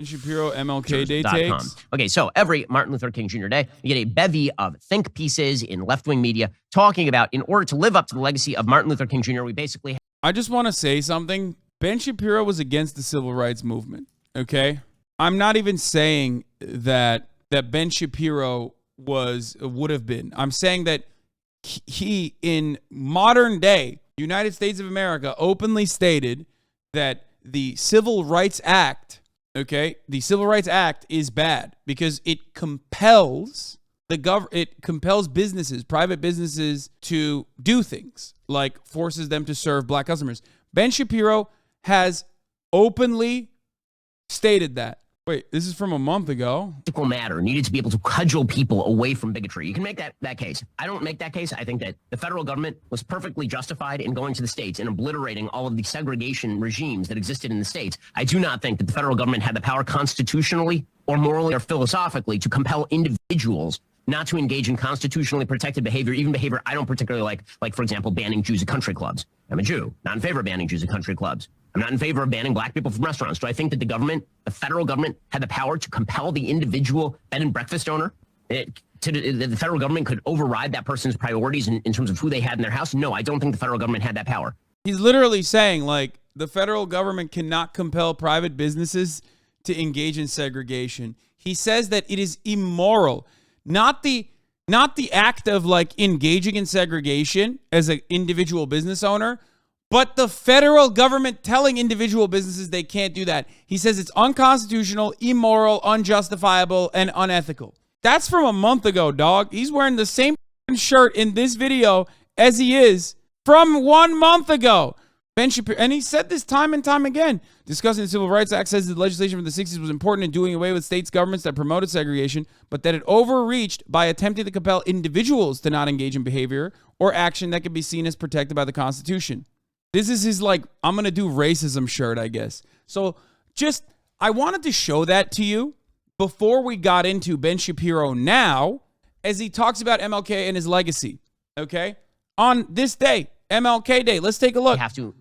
Shapiro MLK Day takes. Okay, so every Martin Luther King Jr. Day, you get a bevy of think pieces in left-wing media talking about, in order to live up to the legacy of Martin Luther King Jr., we basically... I just want to say something. Ben Shapiro was against the civil rights movement, okay? I'm not even saying that Ben Shapiro would have been. I'm saying that he, in modern day, United States of America, openly stated that the Civil Rights Act, okay, the Civil Rights Act is bad because it compels businesses, private businesses, to do things, like forces them to serve black customers. Ben Shapiro has openly stated that. Wait, this is from a month ago. Political matter needed to be able to cudgel people away from bigotry. You can make that case. I don't make that case. I think that the federal government was perfectly justified in going to the states and obliterating all of the segregation regimes that existed in the states. I do not think that the federal government had the power constitutionally or morally or philosophically to compel individuals not to engage in constitutionally protected behavior, even behavior I don't particularly like, for example, banning Jews at country clubs. I'm a Jew, not in favor of banning Jews at country clubs. I'm not in favor of banning black people from restaurants. Do I think that the federal government, had the power to compel the individual bed and breakfast owner? The federal government could override that person's priorities in terms of who they had in their house? No, I don't think the federal government had that power. He's literally saying, like, the federal government cannot compel private businesses to engage in segregation. He says that it is immoral. Not the act of, like, engaging in segregation as an individual business owner, but the federal government telling individual businesses they can't do that. He says it's unconstitutional, immoral, unjustifiable, and unethical. That's from a month ago, dog. He's wearing the same shirt in this video as he is from 1 month ago. Ben Shapiro, and he said this time and time again. Discussing the Civil Rights Act, says the legislation from the 60s was important in doing away with states' governments that promoted segregation, but that it overreached by attempting to compel individuals to not engage in behavior or action that could be seen as protected by the Constitution. This is his, like, I'm going to do racism shirt, I guess. So I wanted to show that to you before we got into Ben Shapiro now, as he talks about MLK and his legacy, okay? On this day, MLK Day, let's take a look. We have to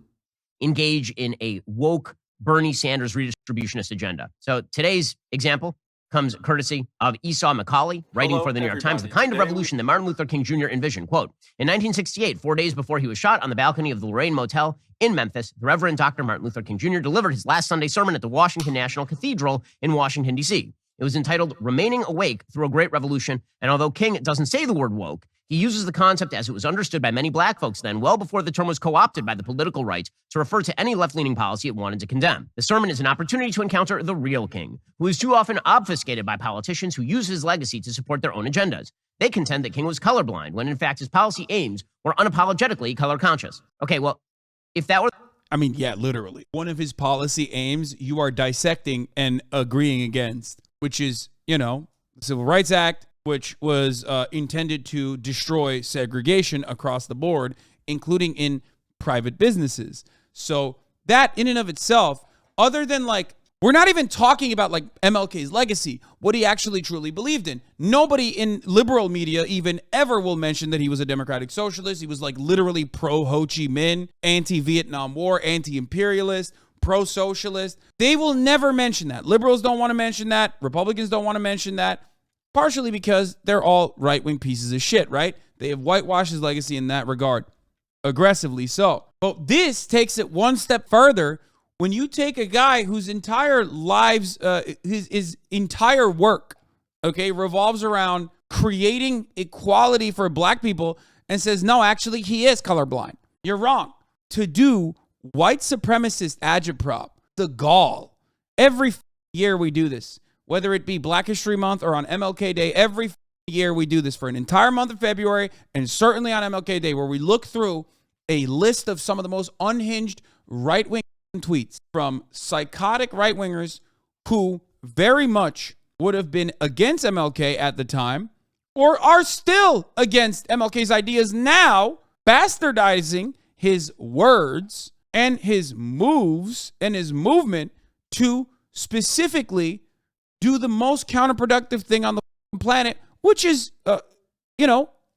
engage in a woke Bernie Sanders redistributionist agenda. So today's example comes courtesy of Esau McCauley, writing for the New York Times, the kind of revolution that Martin Luther King Jr. envisioned. Quote, in 1968, 4 days before he was shot on the balcony of the Lorraine Motel in Memphis, the Reverend Dr. Martin Luther King Jr. delivered his last Sunday sermon at the Washington National Cathedral in Washington, D.C. It was entitled Remaining Awake Through a Great Revolution, and although King doesn't say the word woke, he uses the concept as it was understood by many black folks then, well before the term was co-opted by the political right, to refer to any left-leaning policy it wanted to condemn. The sermon is an opportunity to encounter the real King, who is too often obfuscated by politicians who use his legacy to support their own agendas. They contend that King was colorblind, when in fact his policy aims were unapologetically color-conscious. Okay, well, if that were... I mean, yeah, literally. One of his policy aims you are dissecting and agreeing against, which is, the Civil Rights Act, which was intended to destroy segregation across the board, including in private businesses. So that in and of itself, other than we're not even talking about MLK's legacy, what he actually truly believed in. Nobody in liberal media even ever will mention that he was a democratic socialist. He was literally pro-Ho Chi Minh, anti-Vietnam War, anti-imperialist, pro-socialist. They will never mention that. Liberals don't want to mention that. Republicans don't want to mention that. Partially because they're all right-wing pieces of shit, right? They have whitewashed his legacy in that regard. Aggressively so. But this takes it one step further. When you take a guy whose entire lives, his entire work, revolves around creating equality for black people and says, no, actually, he is colorblind. You're wrong. To do white supremacist agitprop, the gall. Every year we do this. Whether it be Black History Month or on MLK Day, every year we do this for an entire month of February, and certainly on MLK Day, where we look through a list of some of the most unhinged right-wing tweets from psychotic right-wingers who very much would have been against MLK at the time or are still against MLK's ideas now, bastardizing his words and his moves and his movement to specifically do the most counterproductive thing on the planet, which is,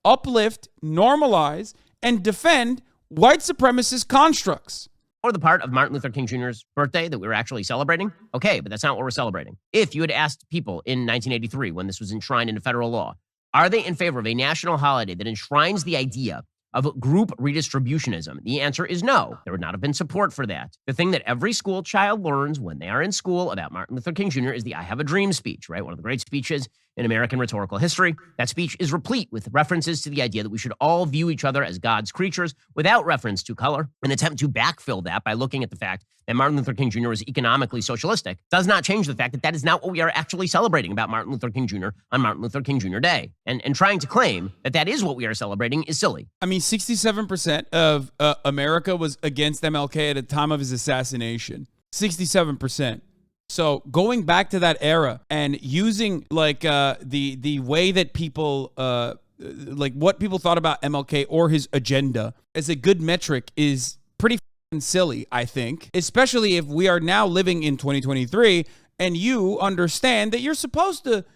uplift, normalize, and defend white supremacist constructs. or the part of Martin Luther King Jr.'s birthday that we were actually celebrating? Okay, but that's not what we're celebrating. If you had asked people in 1983, when this was enshrined into federal law, are they in favor of a national holiday that enshrines the idea of group redistributionism? The answer is no. There would not have been support for that. The thing that every school child learns when they are in school about Martin Luther King Jr. is the I Have a Dream speech, right? One of the great speeches in American rhetorical history. That speech is replete with references to the idea that we should all view each other as God's creatures without reference to color. An attempt to backfill that by looking at the fact that Martin Luther King Jr. was economically socialistic does not change the fact that that is not what we are actually celebrating about Martin Luther King Jr. on Martin Luther King Jr. Day. And trying to claim that that is what we are celebrating is silly. I mean, 67% of America was against MLK at the time of his assassination. 67%. So going back to that era and using like the way that people like what people thought about MLK or his agenda as a good metric is pretty silly, I think, especially if we are now living in 2023 and you understand that you're supposed to,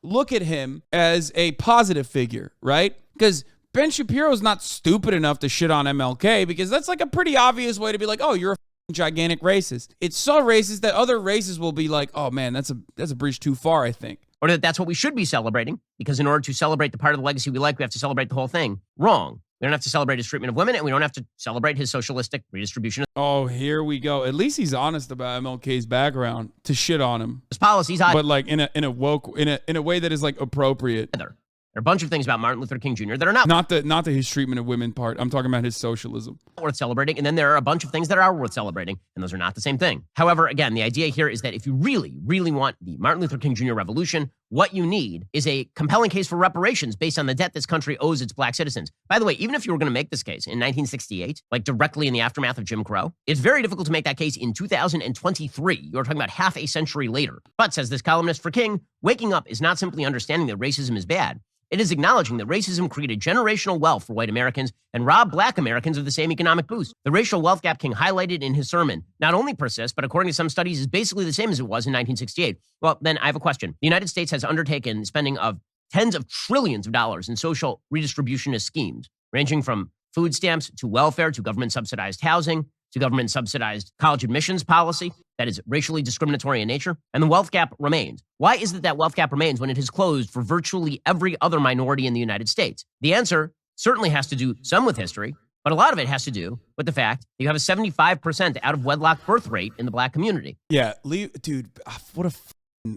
look at him as a positive figure, right? Because Ben Shapiro is not stupid enough to shit on MLK because that's like a pretty obvious way to be like, oh, you're a gigantic racist. It's so racist that other races will be like, oh man, that's a bridge too far, I think. Or that that's what we should be celebrating, because in order to celebrate the part of the legacy we like, we have to celebrate the whole thing. Wrong. We don't have to celebrate his treatment of women, and we don't have to celebrate his socialistic redistribution. Oh, here we go. At least he's honest about MLK's background to shit on him. His policies, but like in a woke in a way that is like appropriate. There are a bunch of things about Martin Luther King Jr. that are not the his treatment of women part. I'm talking about his socialism. Worth celebrating, and then there are a bunch of things that are worth celebrating, and those are not the same thing. However, again, the idea here is that if you really, really want the Martin Luther King Jr. revolution, what you need is a compelling case for reparations based on the debt this country owes its black citizens. By the way, even if you were going to make this case in 1968, like directly in the aftermath of Jim Crow, it's very difficult to make that case in 2023. You're talking about half a century later. But, says this columnist for King, waking up is not simply understanding that racism is bad. It is acknowledging that racism created generational wealth for white Americans and robbed black Americans of the same economic boost. The racial wealth gap King highlighted in his sermon not only persists, but according to some studies, is basically the same as it was in 1968. Well, then I have a question. The United States has undertaken spending of tens of trillions of dollars in social redistributionist schemes, ranging from food stamps to welfare to government-subsidized housing to government-subsidized college admissions policy that is racially discriminatory in nature, and the wealth gap remains. Why is it that wealth gap remains when it has closed for virtually every other minority in the United States? The answer certainly has to do some with history, but a lot of it has to do with the fact that you have a 75% out-of-wedlock birth rate in the black community. Yeah, dude, what a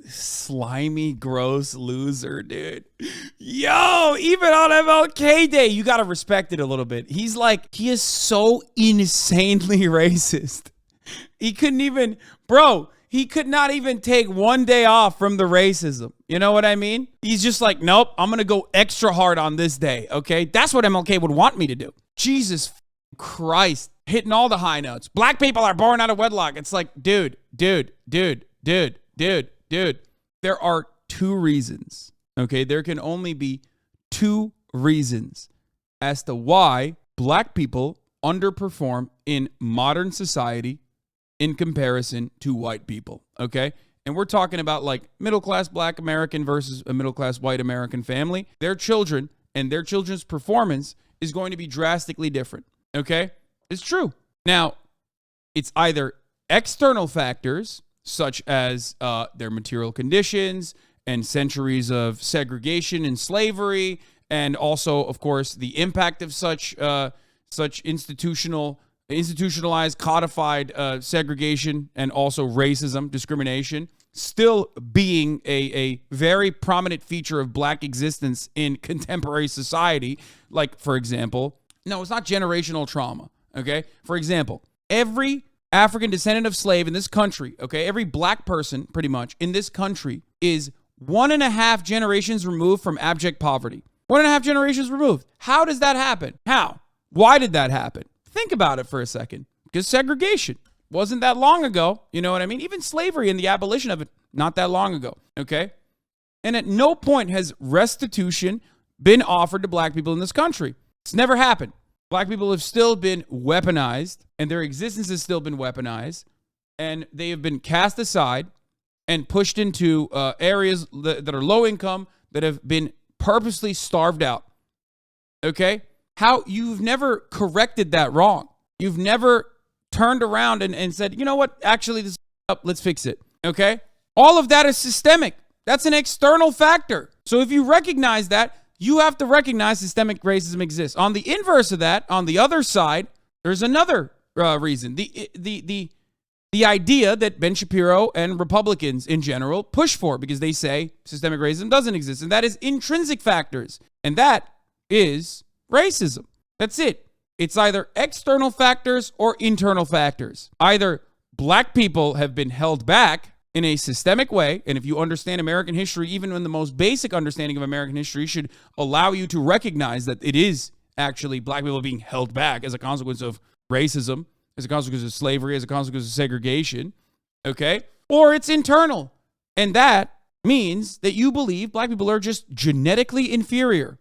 slimy, gross loser, dude. Yo, even on MLK Day, you gotta respect it a little bit. He is so insanely racist. He could not even take one day off from the racism. You know what I mean? He's just like, nope, I'm gonna go extra hard on this day, okay? That's what MLK would want me to do. Jesus Christ, hitting all the high notes. Black people are born out of wedlock. It's like, dude. There are two reasons, okay? There can only be two reasons as to why black people underperform in modern society in comparison to white people, okay? And we're talking about like middle-class black American versus a middle-class white American family. Their children and their children's performance is going to be drastically different, okay? It's true. Now, it's either external factors, such as their material conditions and centuries of segregation and slavery, and also, of course, the impact of such institutionalized, codified segregation and also racism, discrimination, still being a very prominent feature of black existence in contemporary society. Like, for example, no, it's not generational trauma, okay? For example, every African descendant of slave in this country, okay, every black person pretty much in this country is 1.5 generations removed from abject poverty. 1.5 generations removed. How does that happen? How? Why did that happen? Think about it for a second. Because segregation wasn't that long ago. You know what I mean? Even slavery and the abolition of it, not that long ago, okay? And at no point has restitution been offered to black people in this country. It's never happened. Black people have still been weaponized, and their existence has still been weaponized, and they have been cast aside and pushed into areas that are low income, that have been purposely starved out. Okay? How you've never corrected that wrong. You've never turned around and said, you know what? Actually, this is up. Let's fix it. Okay? All of that is systemic. That's an external factor. So if you recognize that, you have to recognize systemic racism exists. On the inverse of that, on the other side, there's another reason. The idea that Ben Shapiro and Republicans in general push for, because they say systemic racism doesn't exist, and that is intrinsic factors, and that is racism. That's it. It's either external factors or internal factors. Either black people have been held back in a systemic way, and if you understand American history, even in the most basic understanding of American history should allow you to recognize that it is actually black people being held back as a consequence of racism, as a consequence of slavery, as a consequence of segregation, okay? Or it's internal, and that means that you believe black people are just genetically inferior,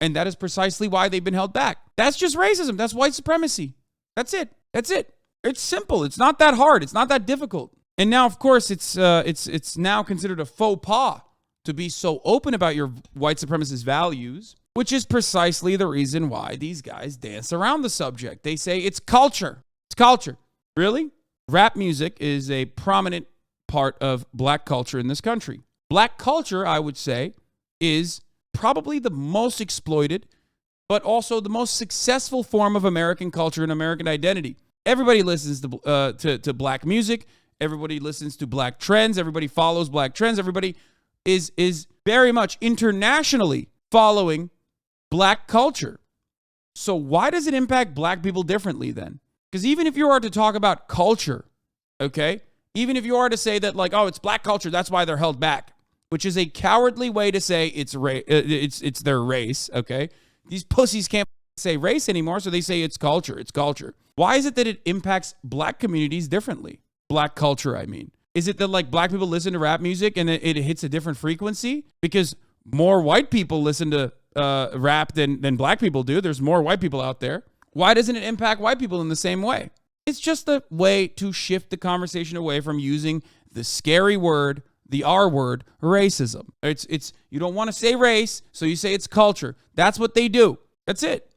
and that is precisely why they've been held back. That's just racism. That's white supremacy. That's it. That's it. It's simple. It's not that hard. It's not that difficult. And now, of course, it's now considered a faux pas to be so open about your white supremacist values, which is precisely the reason why these guys dance around the subject. They say it's culture. It's culture. Really? Rap music is a prominent part of black culture in this country. Black culture, I would say, is probably the most exploited, but also the most successful form of American culture and American identity. Everybody listens to black music. Everybody listens to black trends. Everybody follows black trends. Everybody is very much internationally following black culture. So why does it impact black people differently then? Because even if you are to talk about culture, okay, even if you are to say that like, oh, it's black culture, that's why they're held back, which is a cowardly way to say it's their race, okay? These pussies can't say race anymore, so they say it's culture. It's culture. Why is it that it impacts black communities differently? Black culture, I mean. Is it that like black people listen to rap music and it hits a different frequency? Because more white people listen to rap than black people do. There's more white people out there. Why doesn't it impact white people in the same way? It's just a way to shift the conversation away from using the scary word, the R word, racism. It's you don't want to say race, so you say it's culture. That's what they do. That's it.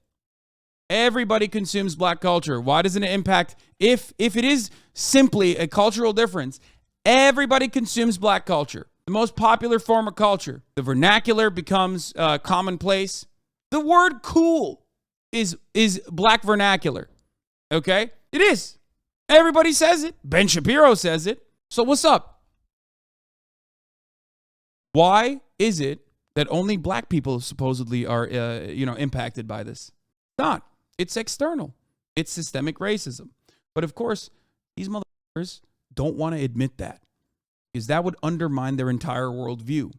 Everybody consumes black culture. Why doesn't it impact? If it is simply a cultural difference, everybody consumes black culture. The most popular form of culture. The vernacular becomes commonplace. The word cool is black vernacular. Okay? It is. Everybody says it. Ben Shapiro says it. So what's up? Why is it that only black people supposedly are impacted by this? It's not. It's external. It's systemic racism. But of course, these motherfuckers don't want to admit that because that would undermine their entire worldview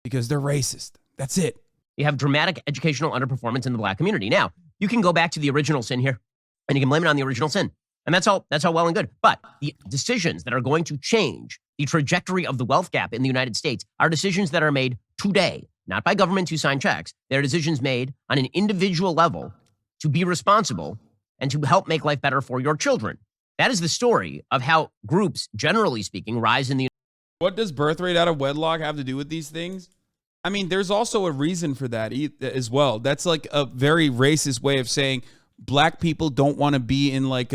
because they're racist. That's it. You have dramatic educational underperformance in the black community. Now, you can go back to the original sin here and you can blame it on the original sin. And that's all well and good. But the decisions that are going to change the trajectory of the wealth gap in the United States are decisions that are made today, not by governments who sign checks. They're decisions made on an individual level to be responsible and to help make life better for your children. That is the story of how groups, generally speaking, rise in the... What does birth rate out of wedlock have to do with these things? I mean, there's also a reason for that as well. That's like a very racist way of saying black people don't want to be in like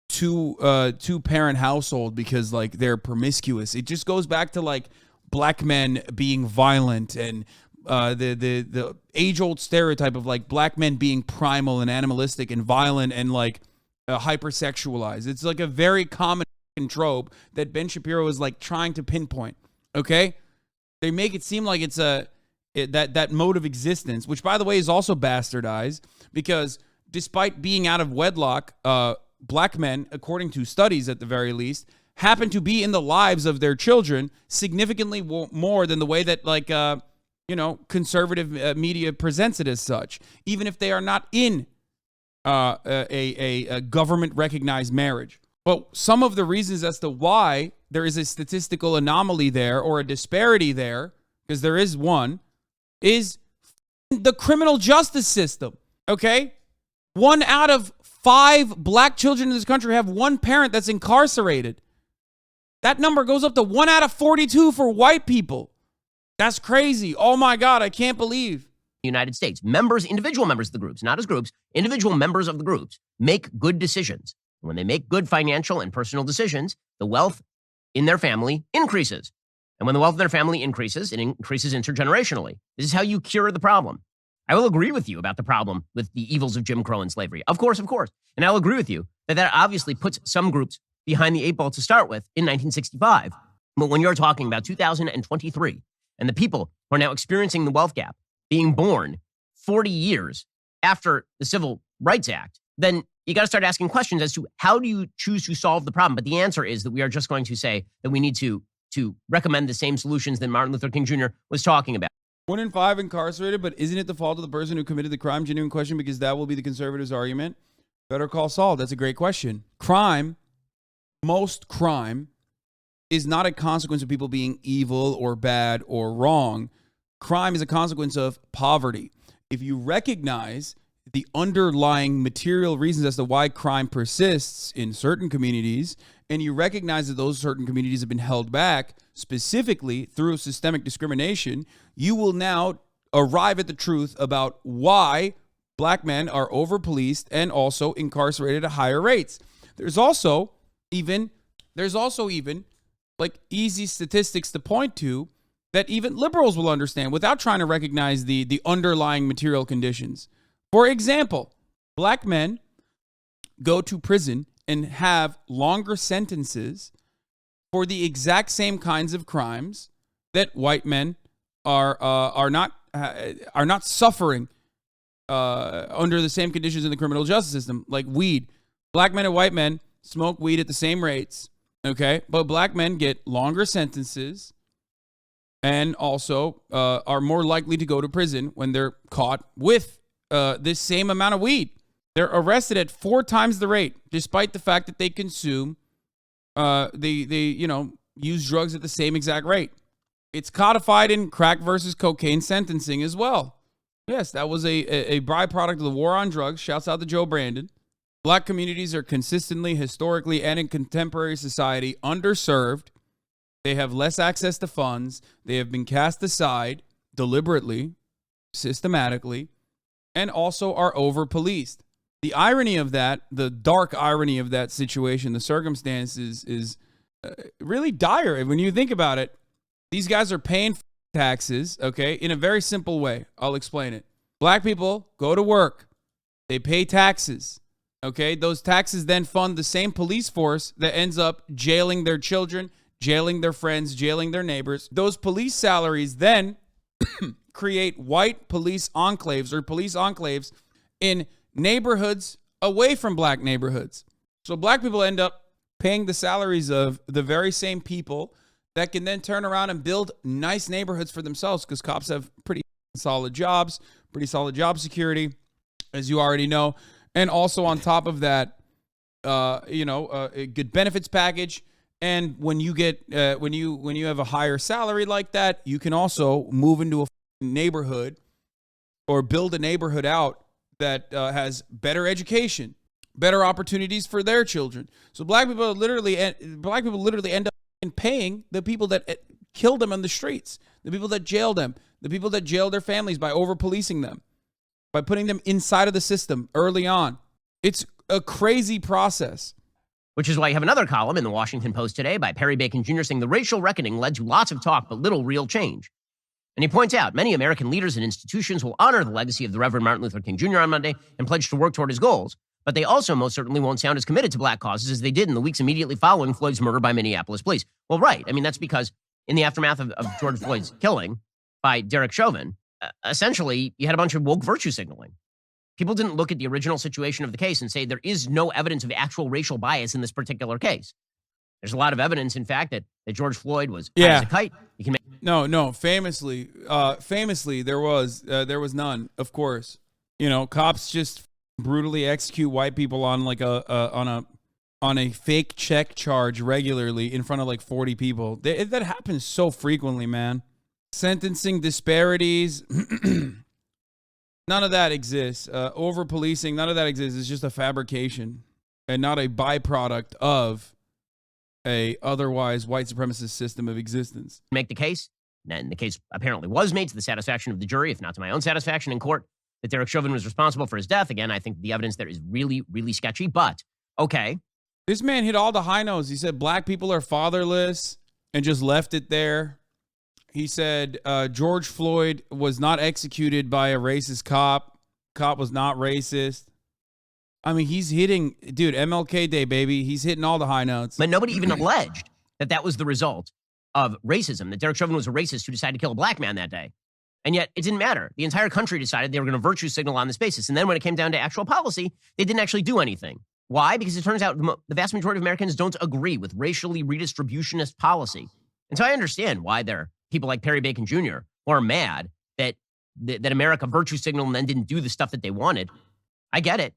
two parent household because like they're promiscuous. It just goes back to like black men being violent and the age-old stereotype of like black men being primal and animalistic and violent and like hypersexualized. It's like a very common trope that Ben Shapiro is like trying to pinpoint. Okay, they make it seem like it's that mode of existence, which by the way is also bastardized because despite being out of wedlock, black men, according to studies at the very least, happen to be in the lives of their children significantly more than the way that like conservative media presents it as such, even if they are not in a government-recognized marriage. Well, some of the reasons as to why there is a statistical anomaly there or a disparity there, because there is one, is the criminal justice system, okay? 1 out of 5 black children in this country have one parent that's incarcerated. That number goes up to 1 out of 42 for white people. That's crazy. Oh my God, I can't believe. United States. Members, individual members of the groups, not as groups, individual members of the groups make good decisions. When they make good financial and personal decisions, the wealth in their family increases. And when the wealth in their family increases, it increases intergenerationally. This is how you cure the problem. I will agree with you about the problem with the evils of Jim Crow and slavery. Of course, of course. And I'll agree with you that obviously puts some groups behind the eight ball to start with in 1965. But when you're talking about 2023 and the people who are now experiencing the wealth gap being born 40 years after the Civil Rights Act, then you got to start asking questions as to how do you choose to solve the problem? But the answer is that we are just going to say that we need to recommend the same solutions that Martin Luther King Jr. was talking about. 1 in 5 incarcerated, but isn't it the fault of the person who committed the crime? Genuine question, because that will be the conservatives' argument. Better call Saul. That's a great question. Most crime is not a consequence of people being evil or bad or wrong. Crime is a consequence of poverty. If you recognize the underlying material reasons as to why crime persists in certain communities, and you recognize that those certain communities have been held back specifically through systemic discrimination, you will now arrive at the truth about why black men are over-policed and also incarcerated at higher rates. There's also even like easy statistics to point to that even liberals will understand without trying to recognize the underlying material conditions. For example, black men go to prison and have longer sentences for the exact same kinds of crimes that white men are not suffering under the same conditions in the criminal justice system, like weed. Black men and white men smoke weed at the same rates, okay? But black men get longer sentences and also are more likely to go to prison when they're caught with this same amount of weed. They're arrested at 4 times the rate, despite the fact that they consume, they use drugs at the same exact rate. It's codified in crack versus cocaine sentencing as well. Yes, that was a byproduct of the war on drugs. Shouts out to Joe Brandon. Black communities are consistently, historically, and in contemporary society underserved. They have less access to funds. They have been cast aside deliberately, systematically, and also are over-policed. The irony of that, the dark irony of that situation, the circumstances is really dire. When you think about it, these guys are paying taxes, okay, in a very simple way. I'll explain it. Black people go to work. They pay taxes, okay? Those taxes then fund the same police force that ends up jailing their children, jailing their friends, jailing their neighbors. Those police salaries then create white police enclaves in neighborhoods away from black neighborhoods. So black people end up paying the salaries of the very same people that can then turn around and build nice neighborhoods for themselves, because cops have pretty solid jobs, pretty solid job security, as you already know. And also on top of that, a good benefits package. And when you get when you have a higher salary like that, you can also move into a neighborhood or build a neighborhood out that has better education, better opportunities for their children. So black people literally end up paying the people that killed them on the streets, the people that jailed them, the people that jailed their families by over-policing them, by putting them inside of the system early on. It's a crazy process. Which is why you have another column in the Washington Post today by Perry Bacon Jr. saying the racial reckoning led to lots of talk but little real change. And he points out many American leaders and institutions will honor the legacy of the Reverend Martin Luther King Jr. on Monday and pledge to work toward his goals, but they also most certainly won't sound as committed to black causes as they did in the weeks immediately following Floyd's murder by Minneapolis police. Well, right. I mean, that's because in the aftermath of George Floyd's killing by Derek Chauvin, essentially you had a bunch of woke virtue signaling. People didn't look at the original situation of the case and say there is no evidence of actual racial bias in this particular case. There's a lot of evidence, in fact, that George Floyd was high as a kite. You can make No. Famously, there was none. Of course, cops just brutally execute white people on like on a fake check charge regularly in front of like 40 people. That happens so frequently, man. Sentencing disparities. None of that exists. Over-policing, none of that exists. It's just a fabrication and not a byproduct of a otherwise white supremacist system of existence. Make the case and the case apparently was made to the satisfaction of the jury, if not to my own satisfaction in court, that Derek Chauvin was responsible for his death. Again, I think the evidence there is really, really sketchy, but okay. This man hit all the high notes. He said black people are fatherless and just left it there. He said George Floyd was not executed by a racist cop. Cop was not racist. I mean, he's hitting, dude, MLK Day, baby. He's hitting all the high notes. But nobody even alleged that that was the result of racism, that Derek Chauvin was a racist who decided to kill a black man that day. And yet it didn't matter. The entire country decided they were going to virtue signal on this basis. And then when it came down to actual policy, they didn't actually do anything. Why? Because it turns out the vast majority of Americans don't agree with racially redistributionist policy. And so I understand why there are people like Perry Bacon Jr. who are mad that America virtue signaled and then didn't do the stuff that they wanted. I get it.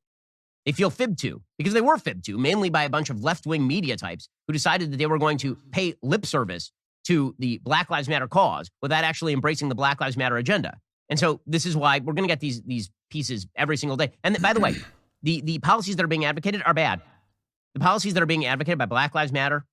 They feel fibbed to, because they were fibbed to, mainly by a bunch of left-wing media types who decided that they were going to pay lip service to the Black Lives Matter cause without actually embracing the Black Lives Matter agenda. And so this is why we're going to get these pieces every single day. And by the way, the policies that are being advocated are bad. The policies that are being advocated by Black Lives Matter,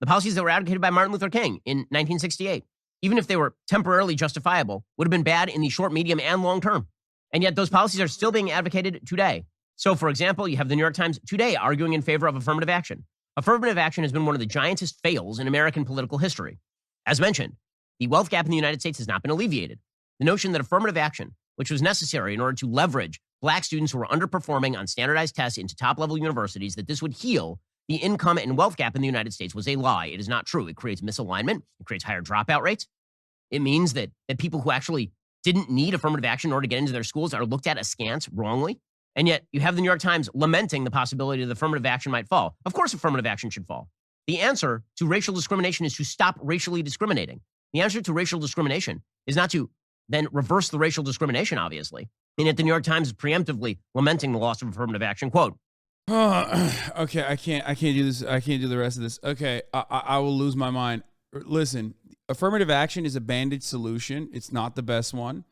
the policies that were advocated by Martin Luther King in 1968, even if they were temporarily justifiable, would have been bad in the short, medium, and long term. And yet those policies are still being advocated today. So, for example, you have the New York Times today arguing in favor of affirmative action. Affirmative action has been one of the giantest fails in American political history. As mentioned, the wealth gap in the United States has not been alleviated. The notion that affirmative action, which was necessary in order to leverage black students who were underperforming on standardized tests into top-level universities, that this would heal the income and wealth gap in the United States was a lie. It is not true. It creates misalignment. It creates higher dropout rates. It means that people who actually didn't need affirmative action in order to get into their schools are looked at askance wrongly. And yet you have the New York Times lamenting the possibility that affirmative action might fall. Of course, affirmative action should fall. The answer to racial discrimination is to stop racially discriminating. The answer to racial discrimination is not to then reverse the racial discrimination, obviously. And yet the New York Times is preemptively lamenting the loss of affirmative action. Quote, okay, I can't do this. I can't do the rest of this. Okay, I will lose my mind. Listen, affirmative action is a bandage solution. It's not the best one,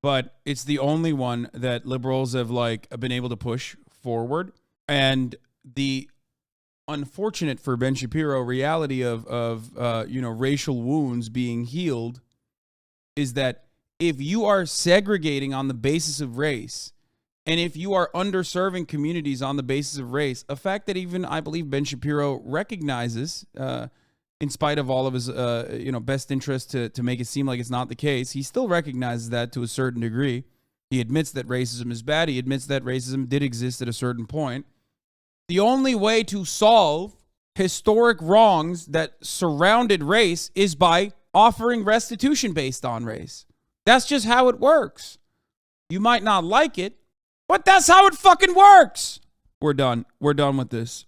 but it's the only one that liberals have been able to push forward. And the unfortunate for Ben Shapiro reality of racial wounds being healed is that if you are segregating on the basis of race, and if you are underserving communities on the basis of race, a fact that even I believe Ben Shapiro recognizes, in spite of all of his best interest to make it seem like it's not the case, he still recognizes that to a certain degree. He admits that racism is bad. He admits that racism did exist at a certain point. The only way to solve historic wrongs that surrounded race is by offering restitution based on race. That's just how it works. You might not like it, but that's how it fucking works. We're done. We're done with this.